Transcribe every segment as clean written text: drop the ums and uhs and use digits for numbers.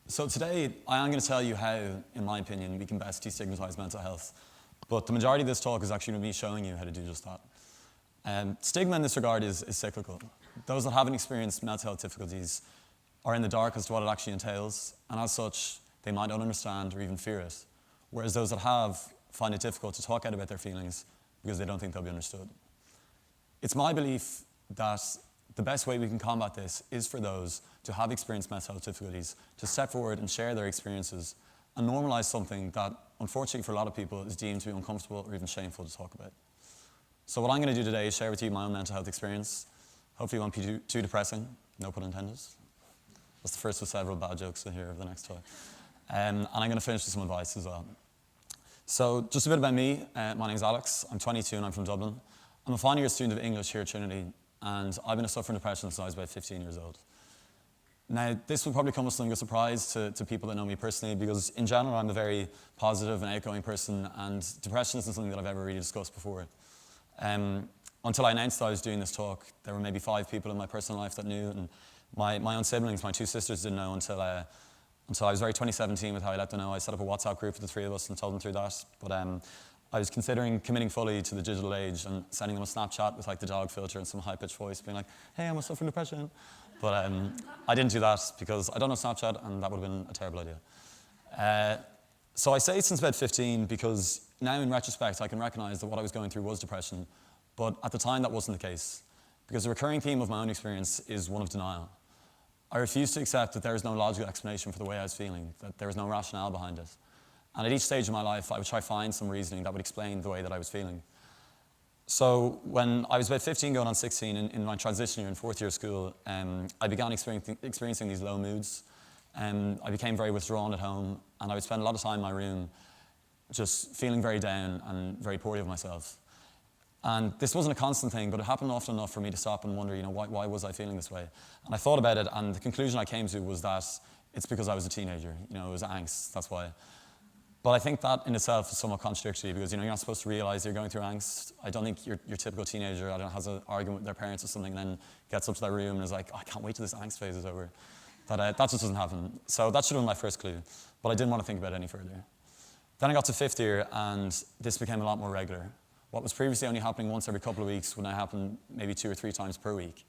So today, I am going to tell you how, in my opinion, we can best destigmatise mental health. But the majority of this talk is actually me showing you how to do just that. Stigma in this regard is cyclical. Those that haven't experienced mental health difficulties are in the dark as to what it actually entails, and as such, they might not understand or even fear it. Whereas those that have find it difficult to talk out about their feelings because they don't think they'll be understood. It's my belief that the best way we can combat this is for those to have experienced mental health difficulties to step forward and share their experiences and normalise something that, unfortunately for a lot of people, is deemed to be uncomfortable or even shameful to talk about. So what I'm going to do today is share with you my own mental health experience. Hopefully it won't be too depressing, no pun intended. That's the first of several bad jokes to hear over the next talk. And I'm going to finish with some advice as well. So just a bit about me. My name's Alex. I'm 22 and I'm from Dublin. I'm a final year student of English here at Trinity, and I've been suffering depression since I was about 15 years old. Now, this will probably come as something of a surprise to people that know me personally, because in general I'm a very positive and outgoing person, and depression isn't something that I've ever really discussed before. Until I announced that I was doing this talk, there were maybe 5 people in my personal life that knew, and my own siblings, my 2 sisters, didn't know until I was very 2017 with how I let them know. I set up a WhatsApp group for the 3 of us and told them through that. But I was considering committing fully to the digital age and sending them a Snapchat with like the dog filter and some high-pitched voice being like, hey, I'm suffering depression. But I didn't do that because I don't know Snapchat, and that would have been a terrible idea. So I say since about 15 because now in retrospect I can recognise that what I was going through was depression, but at the time that wasn't the case, because the recurring theme of my own experience is one of denial. I refused to accept that there is no logical explanation for the way I was feeling, that there was no rationale behind it. And at each stage of my life, I would try to find some reasoning that would explain the way that I was feeling. So when I was about 15 going on 16, in my transition year in 4th year of school, I began experiencing these low moods. I became very withdrawn at home, and I would spend a lot of time in my room just feeling very down and very poorly of myself. And this wasn't a constant thing, but it happened often enough for me to stop and wonder, why was I feeling this way? And I thought about it, and the conclusion I came to was that it's because I was a teenager. It was angst, that's why. But I think that in itself is somewhat contradictory, because you're not supposed to realise you're going through angst. I don't think your typical teenager has an argument with their parents or something, and then gets up to their room and is like, oh, I can't wait till this angst phase is over. That just doesn't happen. So that should have been my first clue, but I didn't want to think about it any further. Then I got to 5th year, and this became a lot more regular. What was previously only happening once every couple of weeks would now happen maybe 2 or 3 times per week.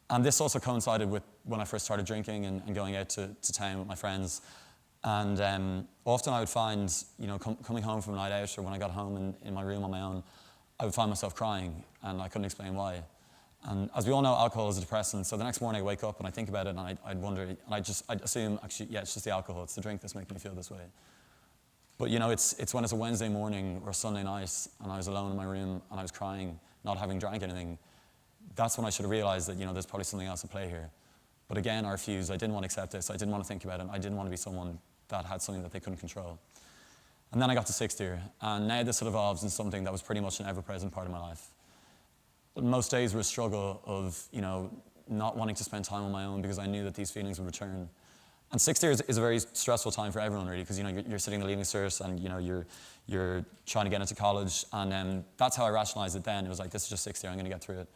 And this also coincided with when I first started drinking and going out to town with my friends. And often I would find, coming home from a night out, or when I got home in my room on my own, I would find myself crying, and I couldn't explain why. And as we all know, alcohol is a depressant, so the next morning I wake up and I think about it, and I'd wonder, and I'd assume, actually, yeah, it's just the alcohol, it's the drink that's making me feel this way. But it's when it's a Wednesday morning or a Sunday night and I was alone in my room and I was crying, not having drank anything, that's when I should have realised that, there's probably something else at play here. But again, I refused. I didn't want to accept this. I didn't want to think about it. I didn't want to be someone that had something that they couldn't control. And then I got to 6th year, and now this had evolved in something that was pretty much an ever-present part of my life. But most days were a struggle of, not wanting to spend time on my own because I knew that these feelings would return. And 6th year is a very stressful time for everyone, really, because you're sitting the leaving cert and you're trying to get into college, and that's how I rationalised it then. It was like, this is just 6th year, I'm going to get through it.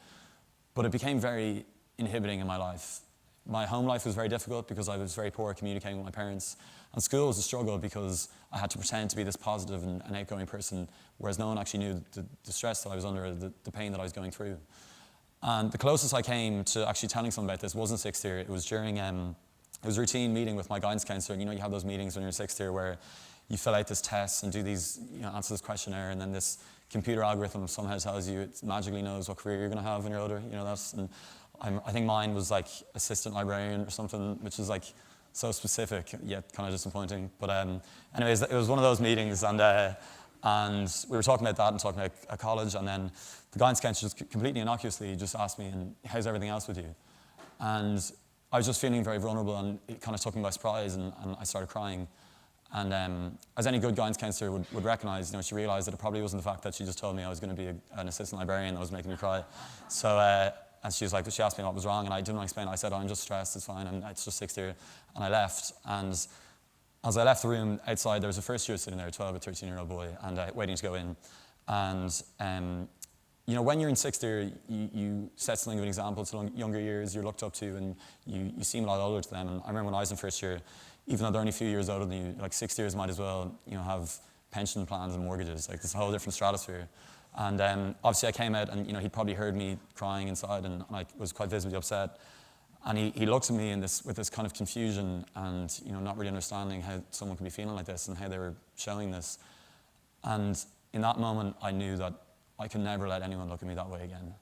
But it became very inhibiting in my life. My home life was very difficult because I was very poor at communicating with my parents, and school was a struggle because I had to pretend to be this positive and outgoing person, whereas no one actually knew the stress that I was under, the pain that I was going through. And the closest I came to actually telling someone about this wasn't 6th year. It was during it was a routine meeting with my guidance counsellor. You have those meetings when you're 6th year where you fill out this test and do these, answer this questionnaire, and then this computer algorithm somehow tells you it magically knows what career you're going to have when you're older. And I think mine was like assistant librarian or something, which is like so specific yet kind of disappointing. But anyways, it was one of those meetings, and we were talking about that and talking about college, and then the guidance counsellor just completely innocuously just asked me, and how's everything else with you? And I was just feeling very vulnerable, and it kind of took me by surprise, and I started crying. And as any good guidance counsellor would recognise, she realised that it probably wasn't the fact that she just told me I was going to be an assistant librarian that was making me cry. So, and she asked me what was wrong, and I didn't explain it. I said, I'm just stressed, it's fine, and it's just 6th year. And I left, and as I left the room outside, there was a first year sitting there, a 12 or 13-year-old boy, and waiting to go in. And when you're in 6th year, you set something of an example to younger years, you're looked up to, and you seem a lot older to them. And I remember when I was in 1st year, even though they're only a few years older than you, like 60 years might as well, have pension plans and mortgages. Like, there's a whole different stratosphere. And obviously I came out and, he'd probably heard me crying inside, and I was quite visibly upset. And he looks at me with this kind of confusion and, not really understanding how someone could be feeling like this and how they were showing this. And in that moment, I knew that I could never let anyone look at me that way again.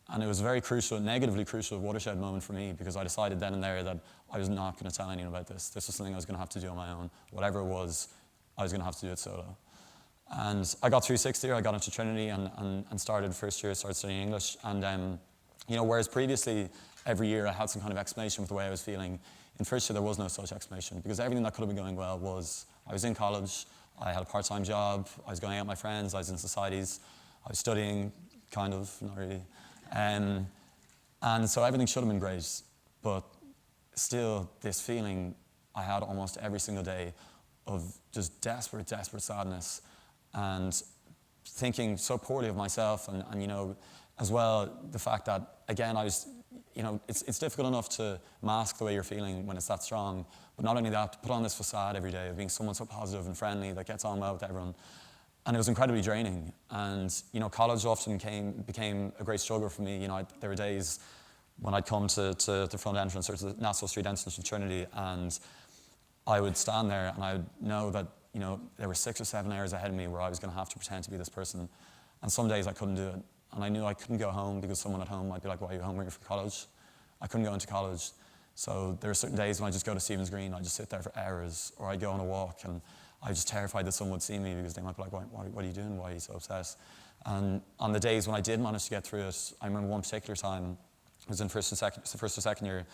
And it was a very crucial, negatively crucial watershed moment for me, because I decided then and there that I was not going to tell anyone about this. This was something I was going to have to do on my own. Whatever it was, I was going to have to do it solo. And I got through sixth year, I got into Trinity and started first year, started studying English. And, whereas previously, every year I had some kind of explanation with the way I was feeling, in first year there was no such explanation, because everything that could have been going well was, I was in college, I had a part-time job, I was going out with my friends, I was in societies, I was studying, kind of, not really. And so everything should have been great, but still this feeling I had almost every single day of just desperate, desperate sadness, and thinking so poorly of myself, and as well, the fact that, again, I was, it's difficult enough to mask the way you're feeling when it's that strong, but not only that, to put on this facade every day of being someone so positive and friendly that gets on well with everyone. And it was incredibly draining. And, college often became a great struggle for me. There were days when I'd come to the front entrance or to the Nassau Street entrance of Trinity, and I would stand there and I would know that, there were 6 or 7 hours ahead of me where I was going to have to pretend to be this person. And some days I couldn't do it. And I knew I couldn't go home because someone at home might be like, why are you home waiting for college? I couldn't go into college. So there were certain days when I just go to Stephen's Green, I'd just sit there for hours, or I'd go on a walk, and I was just terrified that someone would see me because they might be like, what are you doing? Why are you so obsessed? And on the days when I did manage to get through it, I remember one particular time, I was in first or second year,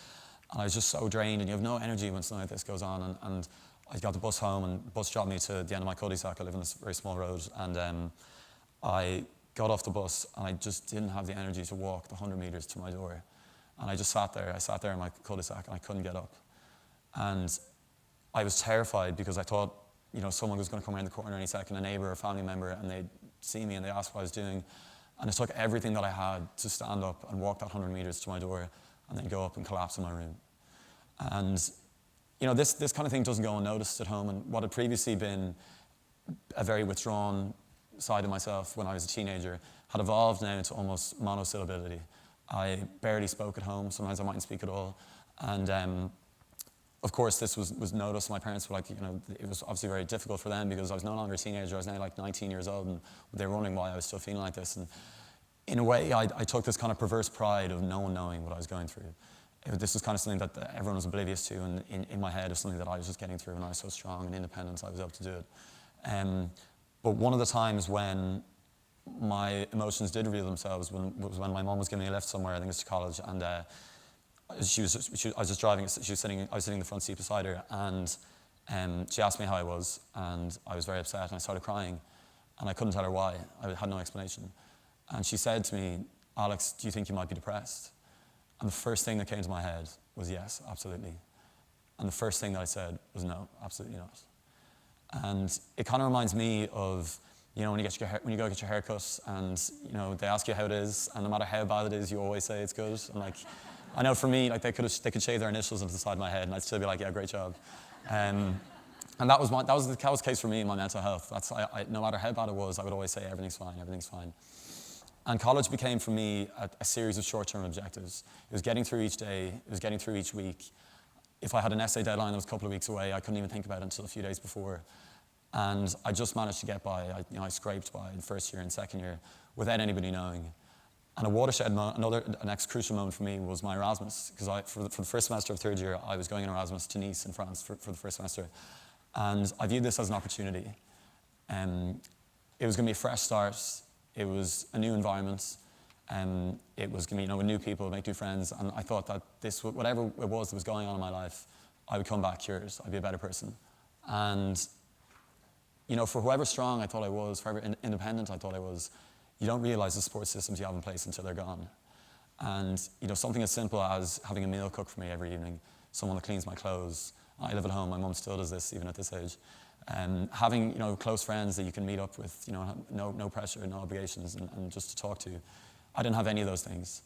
and I was just so drained, and you have no energy when something like this goes on. And I got the bus home, and the bus dropped me to the end of my cul-de-sac. I live on this very small road, and I got off the bus, and I just didn't have the energy to walk the 100 meters to my door. And I just sat there. I sat there in my cul-de-sac, and I couldn't get up. And I was terrified because I thought, someone was going to come around the corner any second, a neighbor or a family member, and they'd see me and they asked what I was doing. And it took everything that I had to stand up and walk that 100 meters to my door and then go up and collapse in my room. And, this kind of thing doesn't go unnoticed at home. And what had previously been a very withdrawn side of myself when I was a teenager had evolved now into almost monosyllability. I barely spoke at home. Sometimes I mightn't speak at all. And of course, this was noticed. My parents were like, it was obviously very difficult for them because I was no longer a teenager. I was now like 19 years old, and they were wondering why I was still feeling like this. And in a way, I took this kind of perverse pride of no one knowing what I was going through. This was kind of something that everyone was oblivious to, and in my head, it was something that I was just getting through, and I was so strong and independent, I was able to do it. But one of the times when my emotions did reveal themselves was when my mum was giving me a lift somewhere, I think it was to college, and I was just driving. I was sitting in the front seat beside her, and she asked me how I was, and I was very upset, and I started crying, and I couldn't tell her why. I had no explanation. And she said to me, "Alex, do you think you might be depressed?" And the first thing that came to my head was yes, absolutely. And the first thing that I said was no, absolutely not. And it kind of reminds me of, when you go get your hair cut, and they ask you how it is, and no matter how bad it is, you always say it's good. And like, I know for me, like they could shave their initials into the side of my head, and I'd still be like, yeah, great job. And that was the case for me in my mental health. No matter how bad it was, I would always say everything's fine, everything's fine. And college became for me a series of short-term objectives. It was getting through each day, it was getting through each week. If I had an essay deadline that was a couple of weeks away, I couldn't even think about it until a few days before. And I just managed to get by. I scraped by in first year and second year without anybody knowing. And a watershed moment, next crucial moment for me was my Erasmus, because for the first semester of third year, I was going on Erasmus to Nice in France for the first semester. And I viewed this as an opportunity. It was going to be a fresh start. It was a new environment. It was going to be, with new people, make new friends. And I thought that whatever it was that was going on in my life, I would come back cured. I'd be a better person. And, for whoever strong I thought I was, for however independent I thought I was, you don't realize the support systems you have in place until they're gone. And, something as simple as having a meal cooked for me every evening, someone that cleans my clothes. I live at home. My mum still does this, even at this age. Having close friends that you can meet up with, no pressure, no obligations, and just to talk to. I didn't have any of those things.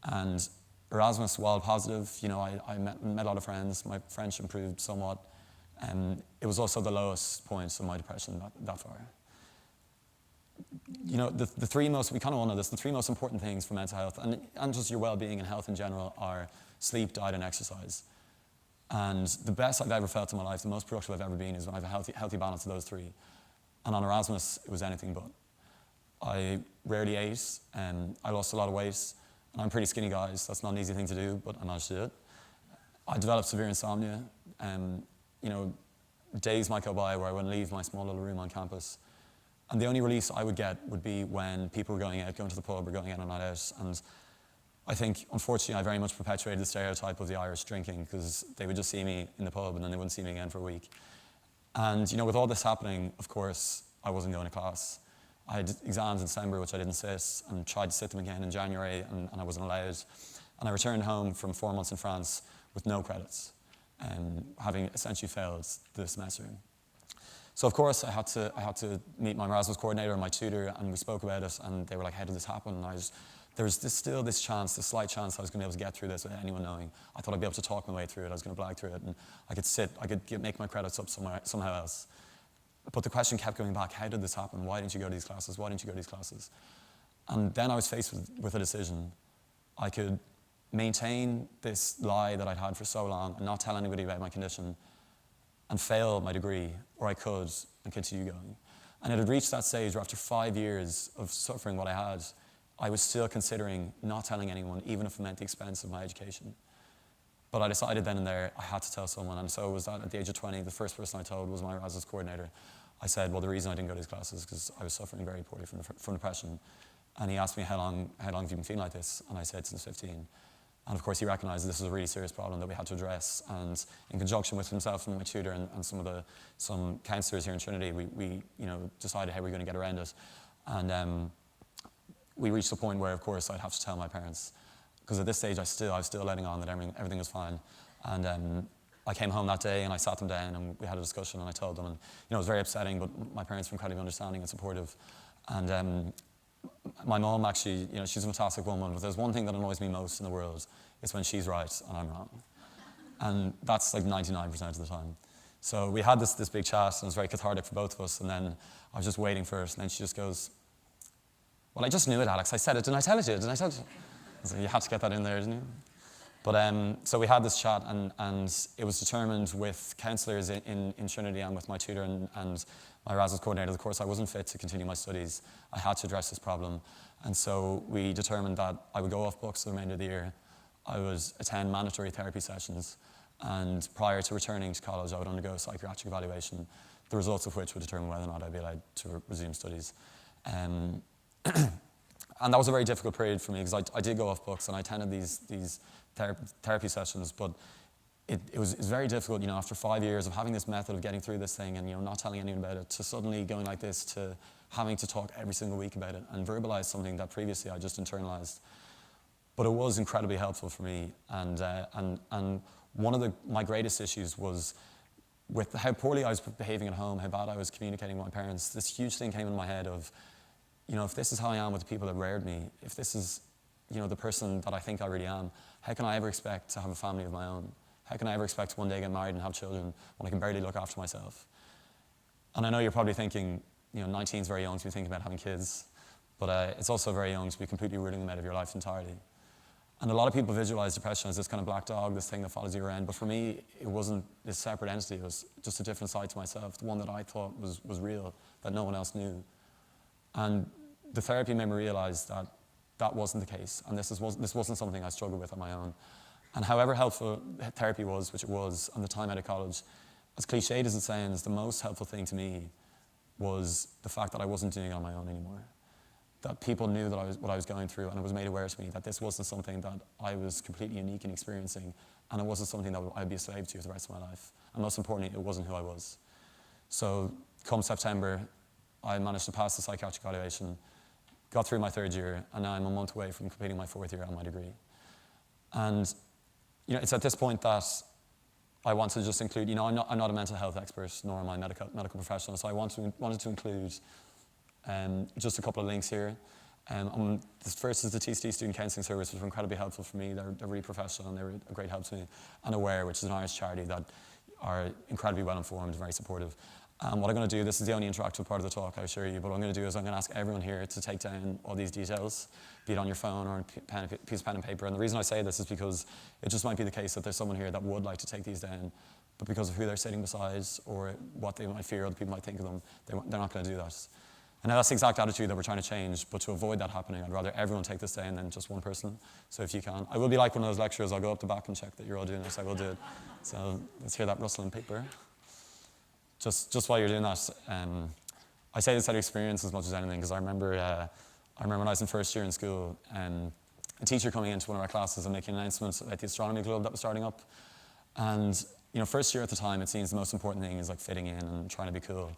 And Erasmus, while positive, I met a lot of friends. My French improved somewhat. It was also the lowest point of my depression that far. You know, the three most, we kind of all know this, the three most important things for mental health and just your well-being and health in general are sleep, diet, and exercise. And the best I've ever felt in my life, the most productive I've ever been, is when I have a healthy balance of those three. And on Erasmus, it was anything but. I rarely ate, I lost a lot of weight, and I'm a pretty skinny guy, so that's not an easy thing to do, but I managed to do it. I developed severe insomnia. You know, days might go by where I wouldn't leave my small little room on campus. And the only release I would get would be when people were going out, going to the pub or going out on a night out. And I think, unfortunately, I very much perpetuated the stereotype of the Irish drinking, because they would just see me in the pub and then they wouldn't see me again for a week. And, you know, with all this happening, of course, I wasn't going to class. I had exams in December, which I didn't sit, and tried to sit them again in January, and I wasn't allowed. And I returned home from 4 months in France with no credits, having essentially failed the semester. So of course I had to meet my Erasmus coordinator and my tutor, and we spoke about it, and they were like, how did this happen? And there was still this chance, this slight chance I was going to be able to get through this without anyone knowing. I thought I'd be able to talk my way through it, I was going to blag through it, and I could make my credits up somehow else. But the question kept going back, how did this happen? Why didn't you go to these classes? Why didn't you go to these classes? And then I was faced with a decision. I could maintain this lie that I'd had for so long and not tell anybody about my condition and fail my degree, or I could and continue going. And it had reached that stage where after 5 years of suffering what I had, I was still considering not telling anyone, even if it meant the expense of my education. But I decided then and there I had to tell someone, and so it was that at the age of 20, the first person I told was my Erasmus coordinator. I said, well, the reason I didn't go to these classes is because I was suffering very poorly from depression. And he asked me, how long have you been feeling like this? And I said, since 15. And of course he recognized this was a really serious problem that we had to address. And in conjunction with himself and my tutor and some counsellors here in Trinity, we decided how we were going to get around it. And we reached the point where, of course, I'd have to tell my parents. Because at this stage, I was still letting on that everything was fine. And I came home that day and I sat them down and we had a discussion and I told them. And it was very upsetting, but my parents were incredibly understanding and supportive. And my mom actually, she's a fantastic woman, but there's one thing that annoys me most in the world, is when she's right and I'm wrong. And that's like 99% of the time. So we had this big chat, and it was very cathartic for both of us, and then I was just waiting for it, and then she just goes, well, I just knew it, Alex, I said it, didn't I tell it to you? I was like, you had to get that in there, didn't you? But so we had this chat, and it was determined with counsellors in Trinity and with my tutor and my Erasmus coordinator, of course, I wasn't fit to continue my studies. I had to address this problem. And so we determined that I would go off books the remainder of the year. I would attend mandatory therapy sessions. And prior to returning to college, I would undergo a psychiatric evaluation, the results of which would determine whether or not I'd be allowed to resume studies. And that was a very difficult period for me, because I did go off books and I attended these therapy sessions, but it was very difficult, after 5 years of having this method of getting through this thing and not telling anyone about it, to suddenly going like this, to having to talk every single week about it and verbalize something that previously I just internalized. But it was incredibly helpful for me, and one of my greatest issues was with how poorly I was behaving at home, how bad I was communicating with my parents. This huge thing came in my head of, if this is how I am with the people that reared me, if this is, the person that I think I really am, how can I ever expect to have a family of my own? How can I ever expect to one day get married and have children when I can barely look after myself? And I know you're probably thinking, 19 is very young to be thinking about having kids, but it's also very young to be completely rooting them out of your life entirely. And a lot of people visualize depression as this kind of black dog, this thing that follows you around, but for me, it wasn't this separate entity, it was just a different side to myself, the one that I thought was real, that no one else knew. And the therapy made me realize that that wasn't the case, and this wasn't something I struggled with on my own. And however helpful therapy was, which it was, and the time out of college, as cliched as it sounds, the most helpful thing to me was the fact that I wasn't doing it on my own anymore. That people knew that what I was going through, and it was made aware to me that this wasn't something that I was completely unique in experiencing, and it wasn't something that I'd be a slave to for the rest of my life. And most importantly, it wasn't who I was. So come September, I managed to pass the psychiatric evaluation, got through my third year, and now I'm a month away from completing my fourth year on my degree. And it's at this point that I want to just include, I'm not a mental health expert, nor am I a medical professional, so I wanted to include just a couple of links here. The first is the TEDxTcd Student Counselling Service, which was incredibly helpful for me. They're really professional and they were a great help to me. And Aware, which is an Irish charity that are incredibly well informed, very supportive. What I'm going to do, this is the only interactive part of the talk, I assure you, but what I'm going to do is I'm going to ask everyone here to take down all these details, be it on your phone or a piece of pen and paper. And the reason I say this is because it just might be the case that there's someone here that would like to take these down, but because of who they're sitting beside or what they might fear other people might think of them, they're not going to do that. And now that's the exact attitude that we're trying to change, but to avoid that happening, I'd rather everyone take this down than just one person. So if you can, I will be like one of those lecturers, I'll go up the back and check that you're all doing this, I will do it. So let's hear that rustling paper. Just while you're doing that, I say this out of experience as much as anything, because I remember when I was in first year in school, a teacher coming into one of our classes and making an announcement about the astronomy club that was starting up. And first year at the time, it seems the most important thing is like fitting in and trying to be cool.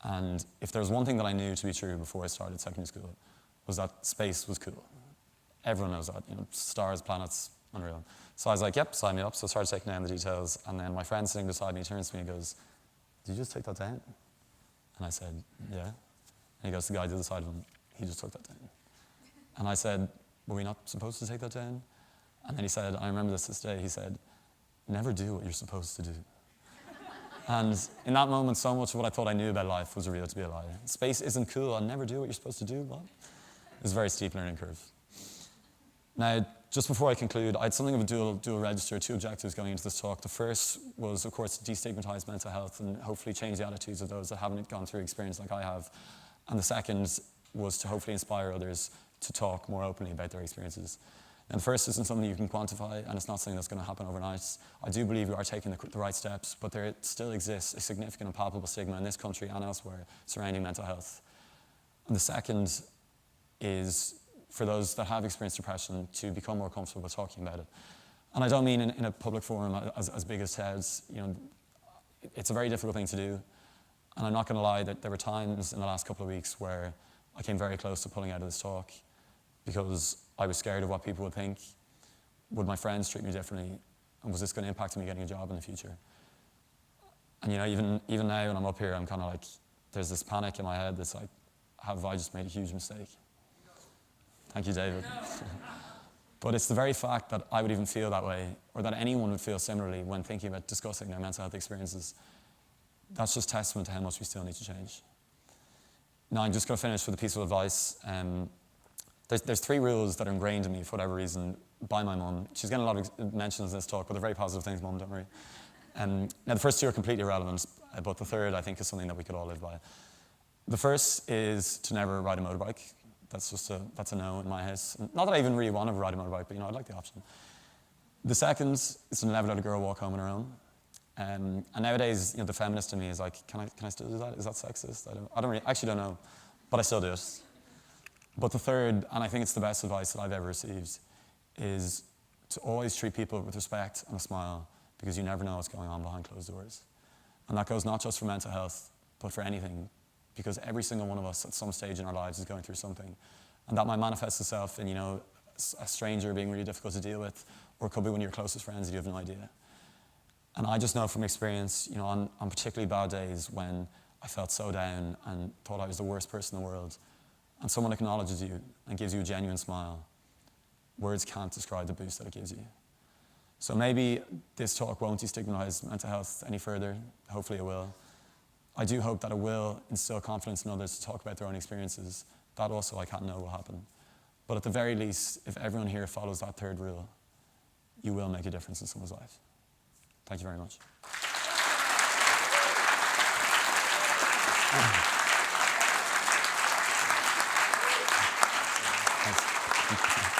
And if there was one thing that I knew to be true before I started secondary school, was that space was cool. Everyone knows that, stars, planets, unreal. So I was like, yep, sign me up. So I started taking down the details. And then my friend sitting beside me turns to me and goes, did you just take that down? And I said, yeah. And he goes, the guy to the side of him, he just took that down. And I said, were we not supposed to take that down? And then he said, I remember this day, he said, never do what you're supposed to do. And in that moment, so much of what I thought I knew about life was revealed to be a lie. Space isn't cool, I'll never do what you're supposed to do. What? It was a very steep learning curve. Now, just before I conclude, I had something of a dual register, two objectives going into this talk. The first was, of course, to destigmatise mental health and hopefully change the attitudes of those that haven't gone through experience like I have. And the second was to hopefully inspire others to talk more openly about their experiences. And the first isn't something you can quantify, and it's not something that's going to happen overnight. I do believe we are taking the right steps, but there still exists a significant and palpable stigma in this country and elsewhere surrounding mental health. And the second is for those that have experienced depression to become more comfortable with talking about it. And I don't mean in a public forum as big as TED's. It's a very difficult thing to do. And I'm not going to lie that there were times in the last couple of weeks where I came very close to pulling out of this talk because I was scared of what people would think. Would my friends treat me differently? And was this going to impact me getting a job in the future? And even now when I'm up here, I'm kind of like, there's this panic in my head that's like, have I just made a huge mistake? Thank you, David. But it's the very fact that I would even feel that way, or that anyone would feel similarly when thinking about discussing their mental health experiences. That's just testament to how much we still need to change. Now, I'm just going to finish with a piece of advice. There's 3 rules that are ingrained in me for whatever reason by my mum. She's getting a lot of mentions in this talk, but they're very positive things, Mum, don't worry. Now, the first 2 are completely irrelevant, but the third, I think, is something that we could all live by. The first is to never ride a motorbike. That's a no in my house. Not that I even really want to ride a motorbike, but I'd like the option. The second is to never let a girl walk home on her own. And nowadays, the feminist in me is like, can I still do that? Is that sexist? I actually don't know, but I still do it. But the third, and I think it's the best advice that I've ever received, is to always treat people with respect and a smile, because you never know what's going on behind closed doors. And that goes not just for mental health, but for anything, because every single one of us at some stage in our lives is going through something. And that might manifest itself in, a stranger being really difficult to deal with, or it could be one of your closest friends and you have no idea. And I just know from experience, on particularly bad days when I felt so down and thought I was the worst person in the world, and someone acknowledges you and gives you a genuine smile, words can't describe the boost that it gives you. So maybe this talk won't destigmatise mental health any further. Hopefully it will. I do hope that it will instill confidence in others to talk about their own experiences. That also I can't know will happen. But at the very least, if everyone here follows that third rule, you will make a difference in someone's life. Thank you very much. Thanks.